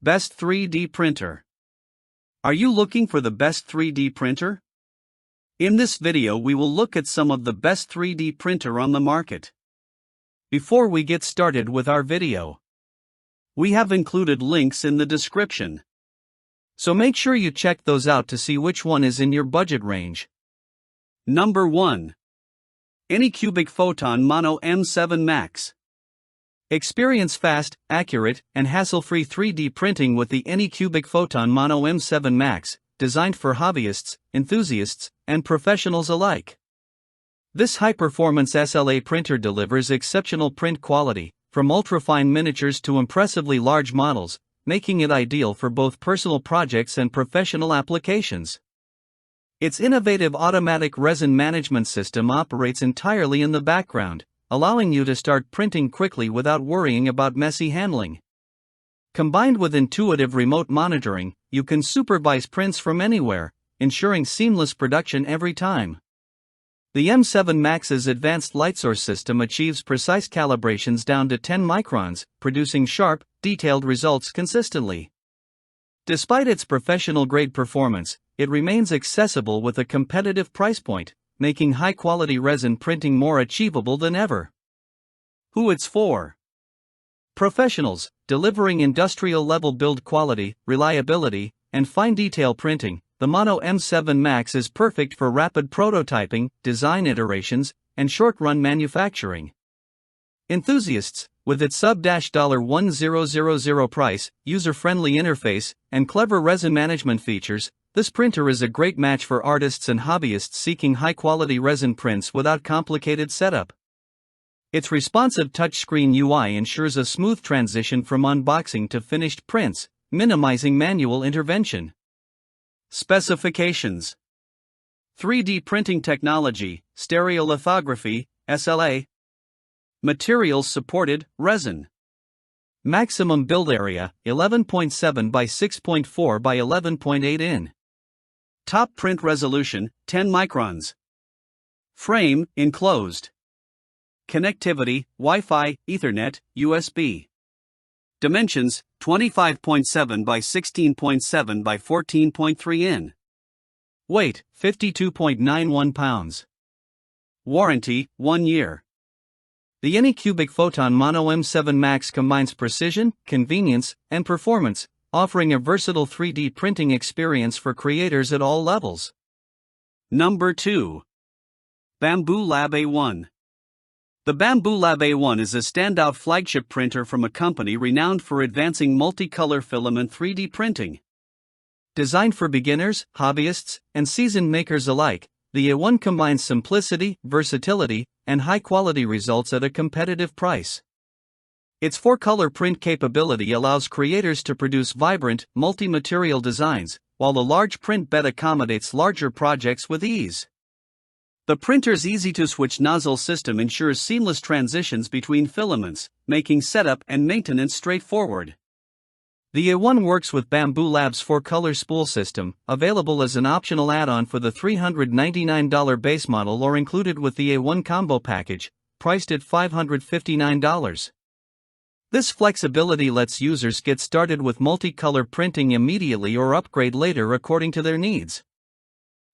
Best 3D printer. Are you looking for the best 3D printer? In this video we will look at some of the best 3D printer on the market. Before we get started with our video, we have included links in the description. So make sure you check those out to see which one is in your budget range. Number 1. Anycubic Photon Mono M7 Max. Experience fast, accurate, and hassle-free 3D printing with the Anycubic Photon Mono M7 Max, designed for hobbyists, enthusiasts, and professionals alike. This high-performance SLA printer delivers exceptional print quality, from ultra-fine miniatures to impressively large models, making it ideal for both personal projects and professional applications. Its innovative automatic resin management system operates entirely in the background, allowing you to start printing quickly without worrying about messy handling. Combined with intuitive remote monitoring, you can supervise prints from anywhere, ensuring seamless production every time. The M7 Max's advanced light source system achieves precise calibrations down to 10 microns, producing sharp, detailed results consistently. Despite its professional-grade performance, it remains accessible with a competitive price point, making high-quality resin printing more achievable than ever. Who it's for? Professionals, delivering industrial-level build quality, reliability, and fine detail printing. The Mono M7 Max is perfect for rapid prototyping, design iterations, and short-run manufacturing. Enthusiasts, with its sub-$1000 price, user-friendly interface, and clever resin management features, this printer is a great match for artists and hobbyists seeking high-quality resin prints without complicated setup. Its responsive touchscreen UI ensures a smooth transition from unboxing to finished prints, minimizing manual intervention. Specifications: 3D printing technology, stereolithography, SLA. Materials supported, resin. Maximum build area, 11.7 by 6.4 by 11.8 in. Top print resolution, 10 microns. Frame, enclosed. Connectivity, Wi-Fi, Ethernet, USB. Dimensions, 25.7 by 16.7 by 14.3 in. Weight, 52.91 pounds. Warranty, 1 year. The Anycubic Photon Mono M7 Max combines precision, convenience, and performance, offering a versatile 3D printing experience for creators at all levels. Number 2. Bambu Lab A1. The Bambu Lab A1 is a standout flagship printer from a company renowned for advancing multicolor filament 3D printing. Designed for beginners, hobbyists, and seasoned makers alike, the A1 combines simplicity, versatility, and high-quality results at a competitive price. Its 4-color print capability allows creators to produce vibrant, multi-material designs, while the large print bed accommodates larger projects with ease. The printer's easy-to-switch nozzle system ensures seamless transitions between filaments, making setup and maintenance straightforward. The A1 works with Bambu Lab's 4-color spool system, available as an optional add-on for the $399 base model or included with the A1 combo package, priced at $559. This flexibility lets users get started with multicolor printing immediately or upgrade later according to their needs.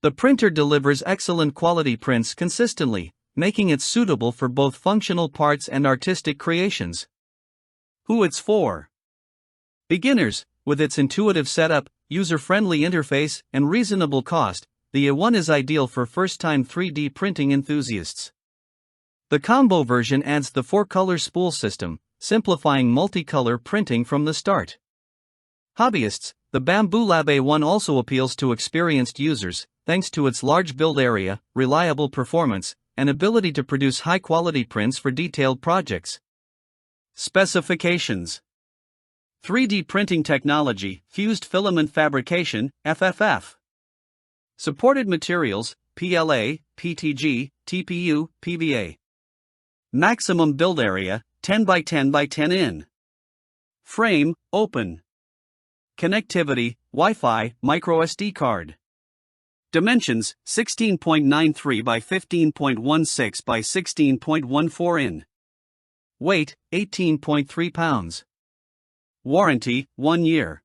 The printer delivers excellent quality prints consistently, making it suitable for both functional parts and artistic creations. Who it's for? Beginners. With its intuitive setup, user-friendly interface, and reasonable cost, the A1 is ideal for first-time 3D printing enthusiasts. The combo version adds the 4-color spool system, simplifying multicolor printing from the start. Hobbyists. The Bambu Lab A1 also appeals to experienced users, thanks to its large build area, reliable performance, and ability to produce high-quality prints for detailed projects. Specifications: 3D printing technology, fused filament fabrication, FFF. Supported materials, PLA, PTG, TPU, PVA. Maximum build area, 10 by 10 by 10 in. Frame, open. Connectivity, Wi-Fi, microSD card. Dimensions, 16.93 by 15.16 by 16.14 in. Weight, 18.3 pounds. Warranty, 1 year.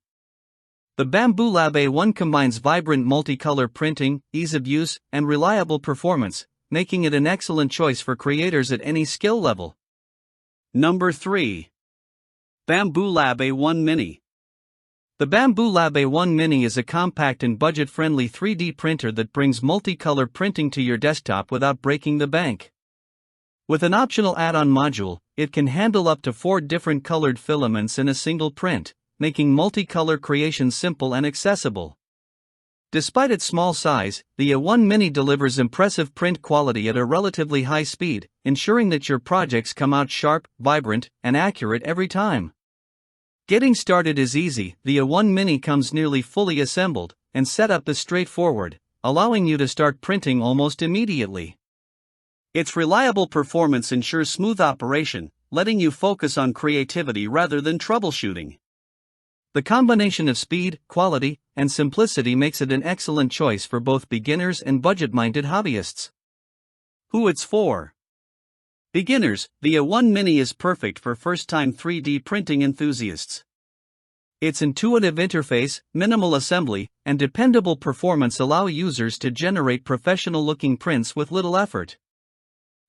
The Bambu Lab A1 combines vibrant multicolor printing, ease of use, and reliable performance, making it an excellent choice for creators at any skill level. Number 3. Bambu Lab A1 Mini. The Bambu Lab A1 Mini is a compact and budget-friendly 3D printer that brings multicolor printing to your desktop without breaking the bank. With an optional add-on module, it can handle up to 4 different colored filaments in a single print, making multicolor creation simple and accessible. Despite its small size, the A1 Mini delivers impressive print quality at a relatively high speed, ensuring that your projects come out sharp, vibrant, and accurate every time. Getting started is easy. The A1 Mini comes nearly fully assembled, and setup is straightforward, allowing you to start printing almost immediately. Its reliable performance ensures smooth operation, letting you focus on creativity rather than troubleshooting. The combination of speed, quality, and simplicity makes it an excellent choice for both beginners and budget-minded hobbyists. Who it's for? Beginners. The A1 Mini is perfect for first-time 3D printing enthusiasts. Its intuitive interface, minimal assembly, and dependable performance allow users to generate professional-looking prints with little effort.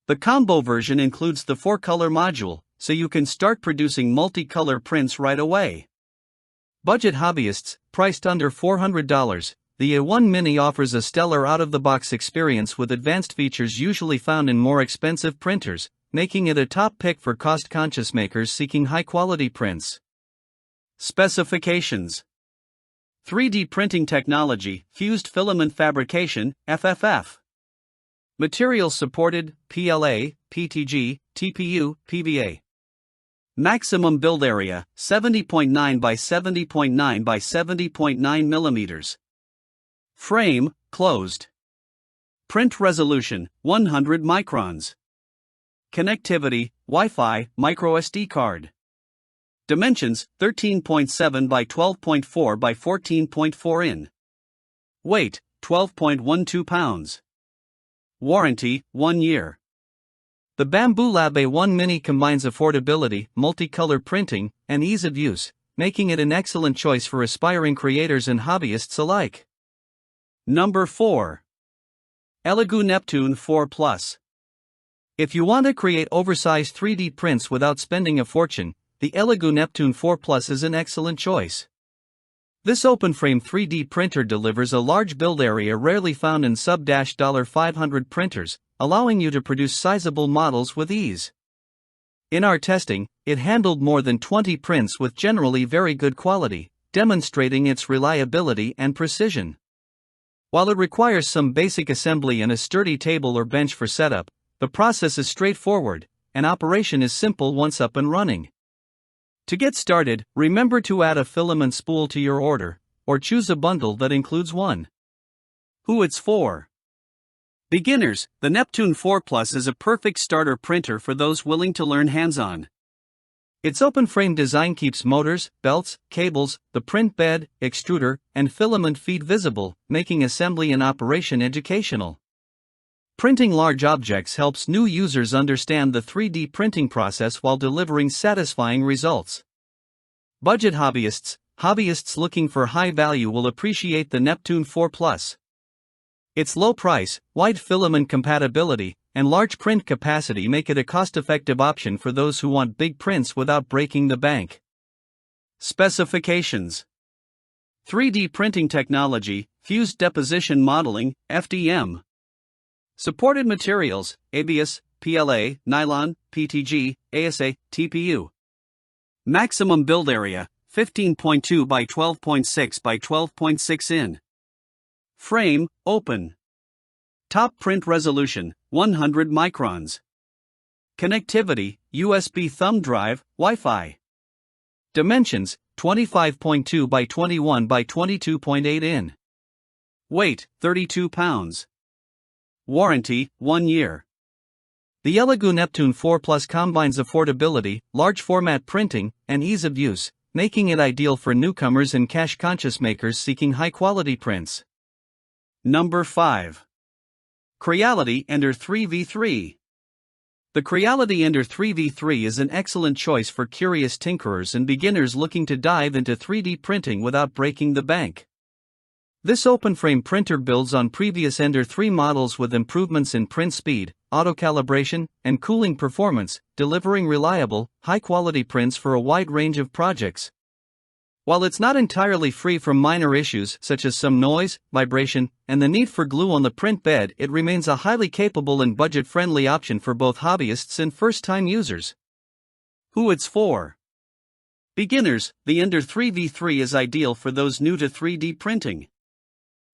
The combo version includes the 4-color module, so you can start producing multicolor prints right away. Budget hobbyists, priced under $400, the A1 Mini offers a stellar out-of-the-box experience with advanced features usually found in more expensive printers, making it a top pick for cost-conscious makers seeking high-quality prints. Specifications: 3D printing technology, fused filament fabrication, FFF. Materials supported, PLA, PTG, TPU, PVA. Maximum build area, 70.9 by 70.9 by 70.9 mm. Frame, closed. Print resolution, 100 microns. Connectivity, Wi-Fi, microSD card. Dimensions, 13.7 by 12.4 by 14.4 in. Weight, 12.12 pounds. Warranty, 1 year. The Bambu Lab A1 Mini combines affordability, multicolor printing, and ease of use, making it an excellent choice for aspiring creators and hobbyists alike. Number 4. Elegoo Neptune 4 Plus. If you want to create oversized 3D prints without spending a fortune, the Elegoo Neptune 4 Plus is an excellent choice. This open-frame 3D printer delivers a large build area rarely found in sub-$500 printers, allowing you to produce sizable models with ease. In our testing, it handled more than 20 prints with generally very good quality, demonstrating its reliability and precision. While it requires some basic assembly and a sturdy table or bench for setup, the process is straightforward, and operation is simple once up and running. To get started, remember to add a filament spool to your order, or choose a bundle that includes one. Who it's for? Beginners. The Neptune 4 Plus is a perfect starter printer for those willing to learn hands-on. Its open-frame design keeps motors, belts, cables, the print bed, extruder, and filament feed visible, making assembly and operation educational. Printing large objects helps new users understand the 3D printing process while delivering satisfying results. Budget hobbyists looking for high value will appreciate the Neptune 4 Plus. Its low price, wide filament compatibility, and large print capacity make it a cost-effective option for those who want big prints without breaking the bank. Specifications: 3D printing technology, fused deposition modeling, FDM. Supported materials, ABS, PLA, nylon, PTG, ASA, TPU. Maximum build area, 15.2 by 12.6 by 12.6 in. Frame, open. Top print resolution, 100 microns. Connectivity, USB thumb drive, Wi-Fi. Dimensions, 25.2 by 21 by 22.8 in. Weight, 32 pounds. Warranty, 1 year. The Elegoo Neptune 4 Plus combines affordability, large format printing, and ease of use, making it ideal for newcomers and cash-conscious makers seeking high-quality prints. Number 5. Creality Ender-3 V3. The Creality Ender-3 V3 is an excellent choice for curious tinkerers and beginners looking to dive into 3D printing without breaking the bank. This open-frame printer builds on previous Ender-3 models with improvements in print speed, auto-calibration, and cooling performance, delivering reliable, high-quality prints for a wide range of projects. While it's not entirely free from minor issues such as some noise, vibration, and the need for glue on the print bed, it remains a highly capable and budget-friendly option for both hobbyists and first-time users. Who it's for? Beginners. The Ender-3 V3 is ideal for those new to 3D printing.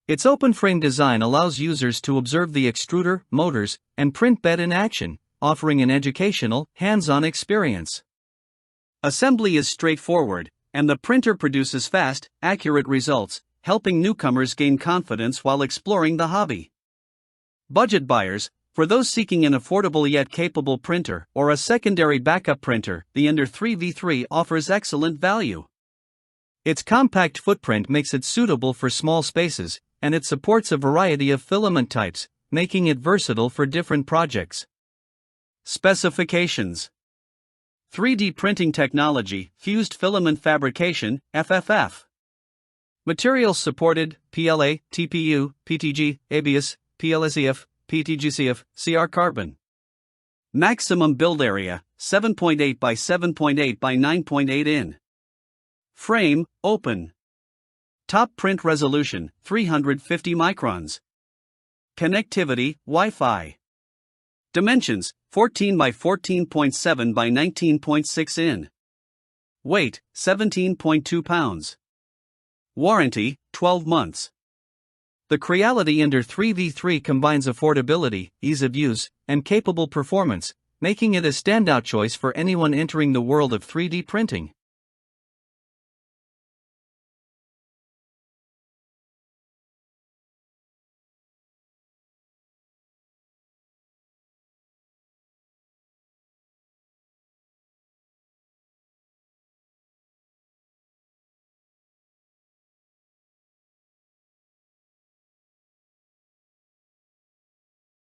Its open-frame design allows users to observe the extruder, motors, and print bed in action, offering an educational, hands-on experience. Assembly is straightforward, and the printer produces fast, accurate results, helping newcomers gain confidence while exploring the hobby. Budget buyers. For those seeking an affordable yet capable printer or a secondary backup printer, the Ender-3 V3 offers excellent value. Its compact footprint makes it suitable for small spaces, and it supports a variety of filament types, making it versatile for different projects. Specifications: 3D printing technology, fused filament fabrication, FFF. Materials supported: PLA, TPU, PTG, ABS, PLSEF, PTGCF, CR carbon. Maximum build area: 7.8 by 7.8 by 9.8 in. Frame: open. Top print resolution: 350 microns. Connectivity: Wi-Fi. Dimensions: 14 by 14.7 by 19.6 in. Weight: 17.2 pounds. Warranty: 12 months. The Creality Ender-3 V3 combines affordability, ease of use, and capable performance, making it a standout choice for anyone entering the world of 3D printing.